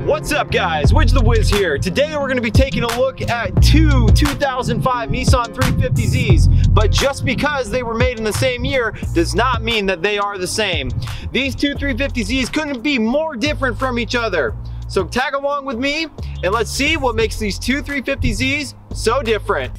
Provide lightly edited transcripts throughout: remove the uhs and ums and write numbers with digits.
What's up guys, Widge the Wiz here. Today we're going to be taking a look at two 2005 Nissan 350Zs, but just because they were made in the same year does not mean that they are the same. These two 350Zs couldn't be more different from each other. So tag along with me and let's see what makes these two 350Zs so different.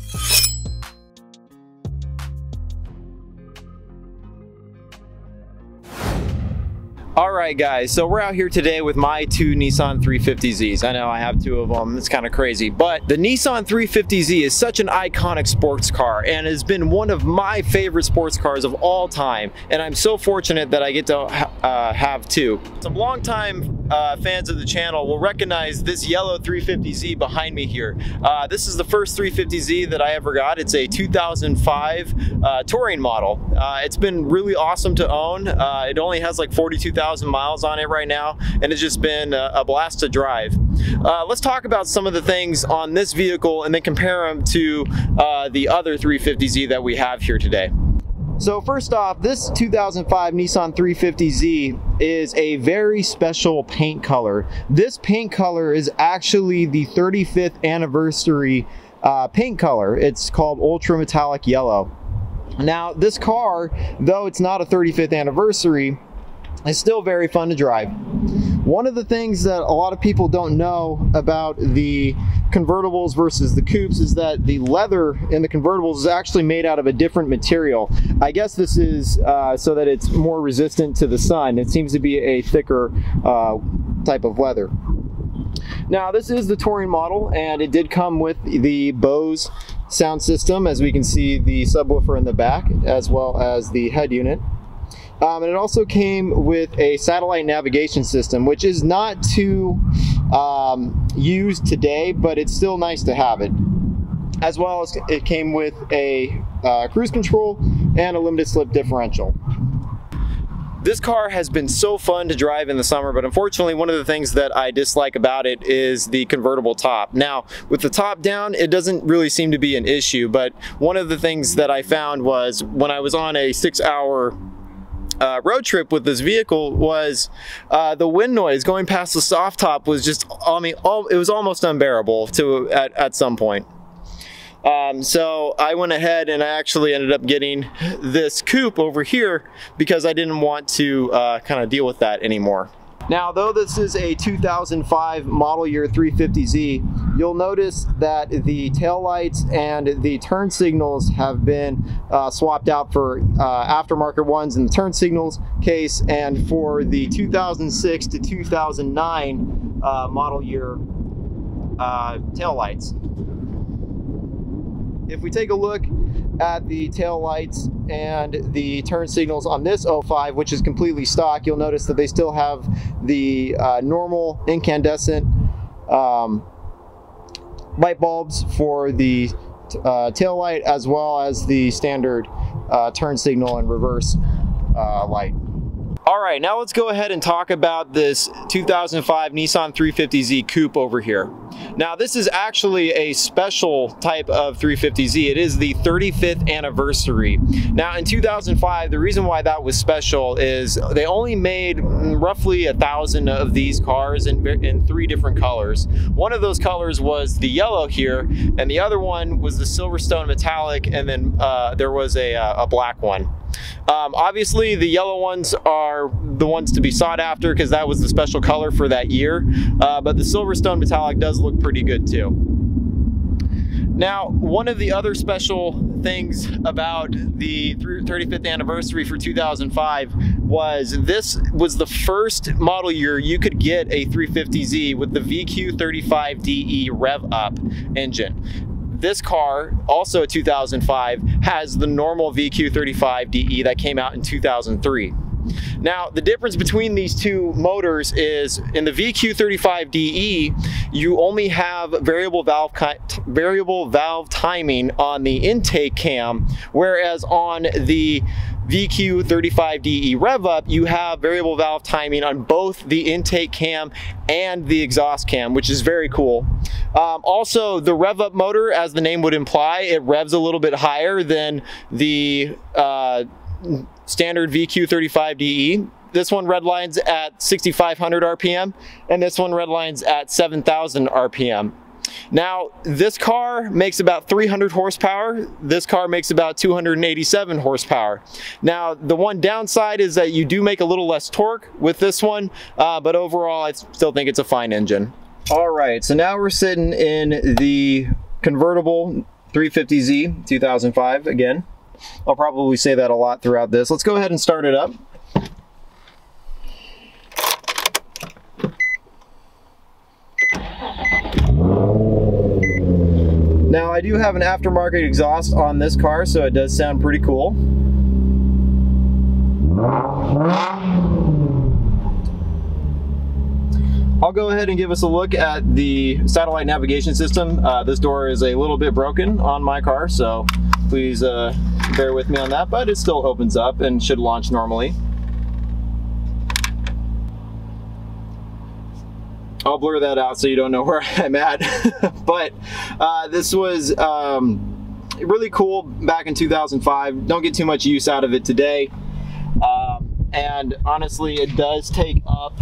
Alright guys, so we're out here today with my two Nissan 350Zs. I know I have two of them, it's kind of crazy, but the Nissan 350Z is such an iconic sports car and has been one of my favorite sports cars of all time, and I'm so fortunate that I get to have two. Some longtime fans of the channel will recognize this yellow 350Z behind me here. This is the first 350Z that I ever got. It's a 2005 touring model. It's been really awesome to own. It only has like 42,000 miles on it right now, and it's just been a blast to drive. Let's talk about some of the things on this vehicle and then compare them to the other 350Z that we have here today. So first off, this 2005 Nissan 350Z is a very special paint color. This paint color is actually the 35th anniversary paint color. It's called Ultra Metallic Yellow. Now this car, though it's not a 35th anniversary, it's still very fun to drive. One of the things that a lot of people don't know about the convertibles versus the coupes is that the leather in the convertibles is actually made out of a different material. I guess this is so that it's more resistant to the sun. It seems to be a thicker type of leather. Now this is the touring model, and it did come with the Bose sound system, as we can see the subwoofer in the back as well as the head unit. And it also came with a satellite navigation system, which is not too used today, but it's still nice to have it. As well as it came with a cruise control and a limited slip differential. This car has been so fun to drive in the summer, but unfortunately one of the things that I dislike about it is the convertible top. Now, with the top down, it doesn't really seem to be an issue, but one of the things that I found was when I was on a 6-hour road trip with this vehicle was the wind noise going past the soft top was just, I mean, it was almost unbearable at some point. So I went ahead and I actually ended up getting this coupe over here because I didn't want to kind of deal with that anymore. Now, though this is a 2005 model year 350Z, you'll notice that the taillights and the turn signals have been swapped out for aftermarket ones in the turn signals case, and for the 2006 to 2009 model year taillights. If we take a look at the tail lights and the turn signals on this 05, which is completely stock, you'll notice that they still have the normal incandescent light bulbs for the tail light, as well as the standard turn signal and reverse light. Alright, now let's go ahead and talk about this 2005 Nissan 350Z coupe over here. Now this is actually a special type of 350Z. It is the 35th anniversary. Now in 2005, the reason why that was special is they only made roughly 1,000 of these cars in 3 different colors. One of those colors was the yellow here, and the other one was the Silverstone Metallic, and then there was a black one. Obviously the yellow ones are the ones to be sought after because that was the special color for that year, but the Silverstone Metallic does look pretty good too. Now, one of the other special things about the 35th anniversary for 2005 was this was the first model year you could get a 350Z with the VQ35DE rev up engine. This car, also a 2005, has the normal VQ35DE that came out in 2003. Now, the difference between these two motors is in the VQ35DE, you only have variable valve timing on the intake cam, whereas on the VQ35DE rev up, you have variable valve timing on both the intake cam and the exhaust cam, which is very cool. Also, the rev up motor, as the name would imply, it revs a little bit higher than the standard VQ35DE. This one redlines at 6,500 RPM, and this one redlines at 7,000 RPM. Now, this car makes about 300 horsepower. This car makes about 287 horsepower. Now, the one downside is that you do make a little less torque with this one, but overall, I still think it's a fine engine. All right, so now we're sitting in the convertible 350Z 2005 again. I'll probably say that a lot throughout this. Let's go ahead and start it up. Now, I do have an aftermarket exhaust on this car, so it does sound pretty cool. I'll go ahead and give us a look at the satellite navigation system. This door is a little bit broken on my car, so please bear with me on that, but it still opens up and should launch normally. I'll blur that out so you don't know where I'm at. But this was really cool back in 2005. Don't get too much use out of it today. And honestly, it does take up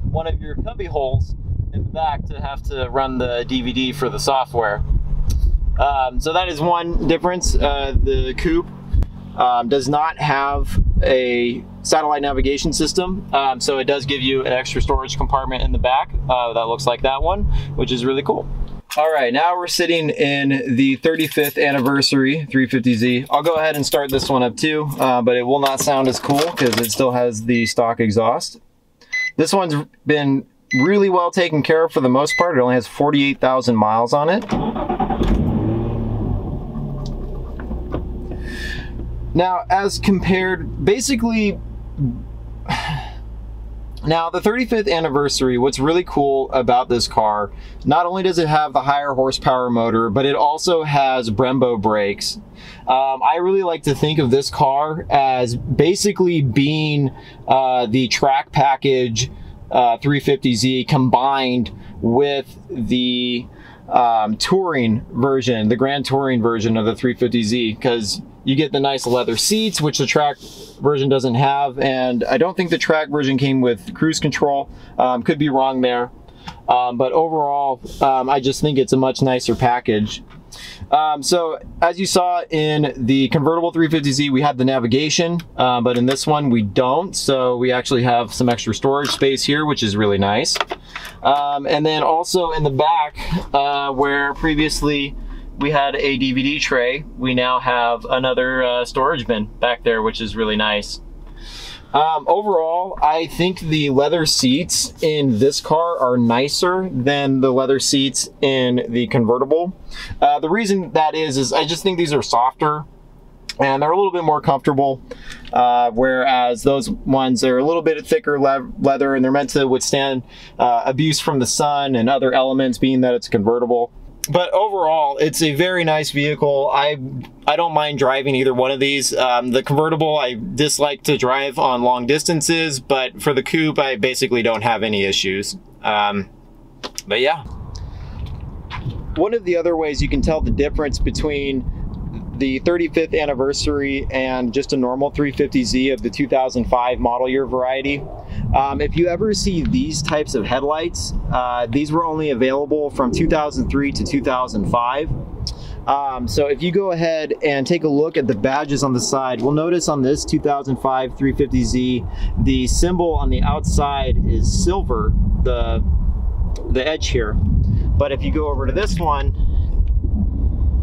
one of your cubby holes in the back to have to run the DVD for the software. So that is one difference. The coupe does not have a satellite navigation system, so it does give you an extra storage compartment in the back that looks like that one, which is really cool. All right, now we're sitting in the 35th anniversary 350Z. I'll go ahead and start this one up too, but it will not sound as cool because it still has the stock exhaust. This one's been really well taken care of for the most part. It only has 48,000 miles on it. Now, as compared, basically, now the 35th anniversary, what's really cool about this car, not only does it have the higher horsepower motor, but it also has Brembo brakes. I really like to think of this car as basically being the track package 350Z combined with the touring version, the Grand Touring version of the 350Z, because you get the nice leather seats, which the track version doesn't have, and I don't think the track version came with cruise control. Could be wrong there, but overall, I just think it's a much nicer package. So as you saw in the convertible 350Z, we had the navigation, but in this one we don't, so we actually have some extra storage space here, which is really nice. And then also in the back, where previously we had a DVD tray, we now have another storage bin back there, which is really nice. Overall, I think the leather seats in this car are nicer than the leather seats in the convertible. The reason that is I just think these are softer and they're a little bit more comfortable, whereas those ones are a little bit thicker leather, and they're meant to withstand abuse from the sun and other elements, being that it's convertible. But overall, it's a very nice vehicle. I don't mind driving either one of these. The convertible, I dislike to drive on long distances, but for the coupe, I basically don't have any issues. But yeah. One of the other ways you can tell the difference between the 35th anniversary and just a normal 350Z of the 2005 model year variety. If you ever see these types of headlights, these were only available from 2003 to 2005. So if you go ahead and take a look at the badges on the side, we'll notice on this 2005 350Z, the symbol on the outside is silver, the edge here. But if you go over to this one,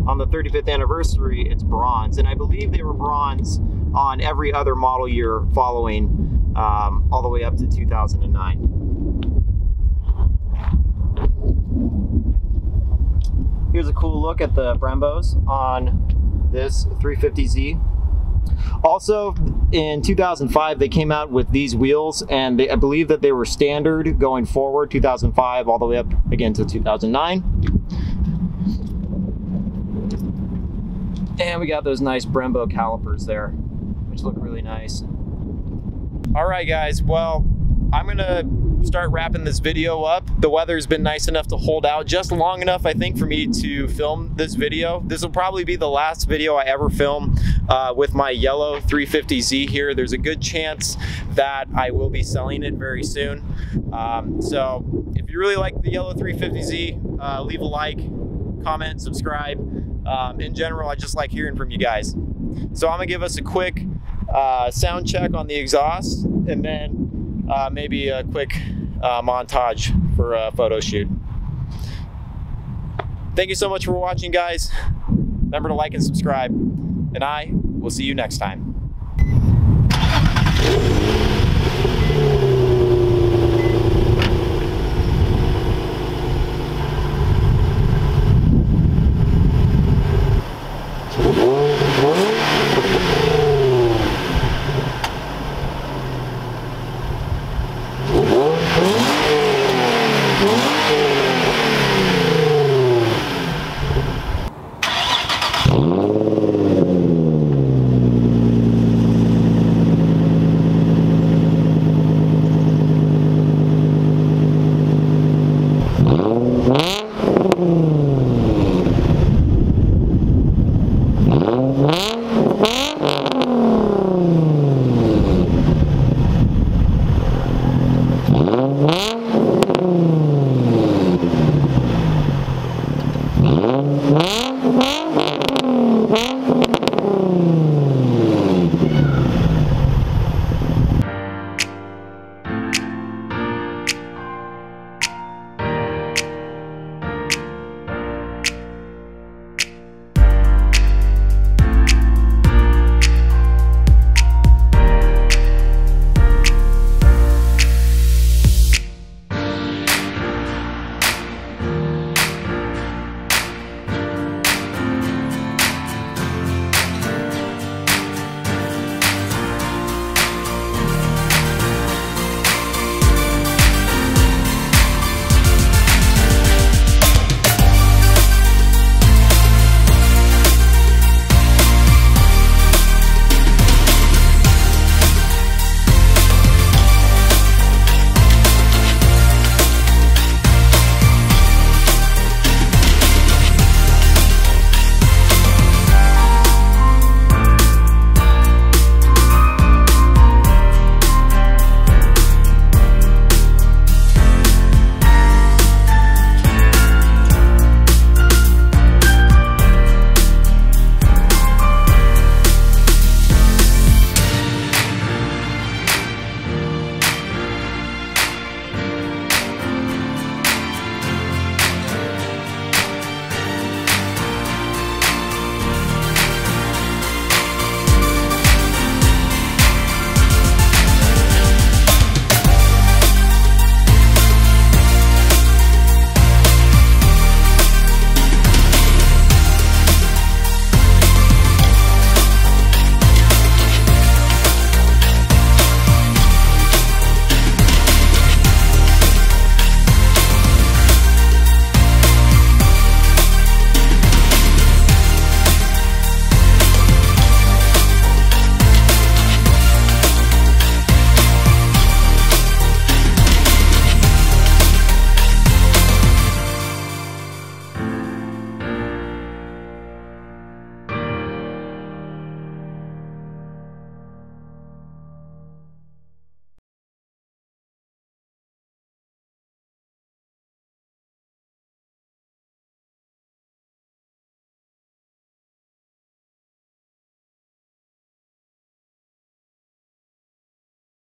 on the 35th anniversary, it's bronze, and I believe they were bronze on every other model year following, all the way up to 2009. Here's a cool look at the Brembos on this 350Z. Also, in 2005, they came out with these wheels, and I believe that they were standard going forward, 2005 all the way up again to 2009. And we got those nice Brembo calipers there, which look really nice. All right, guys, well, I'm gonna start wrapping this video up. The weather's been nice enough to hold out just long enough, I think, for me to film this video. This will probably be the last video I ever film with my yellow 350Z here. There's a good chance that I will be selling it very soon. So if you really like the yellow 350Z, leave a like, comment, subscribe. In general, I just like hearing from you guys. So I'm gonna give us a quick sound check on the exhaust, and then maybe a quick montage for a photo shoot. Thank you so much for watching, guys. Remember to like and subscribe, and I will see you next time.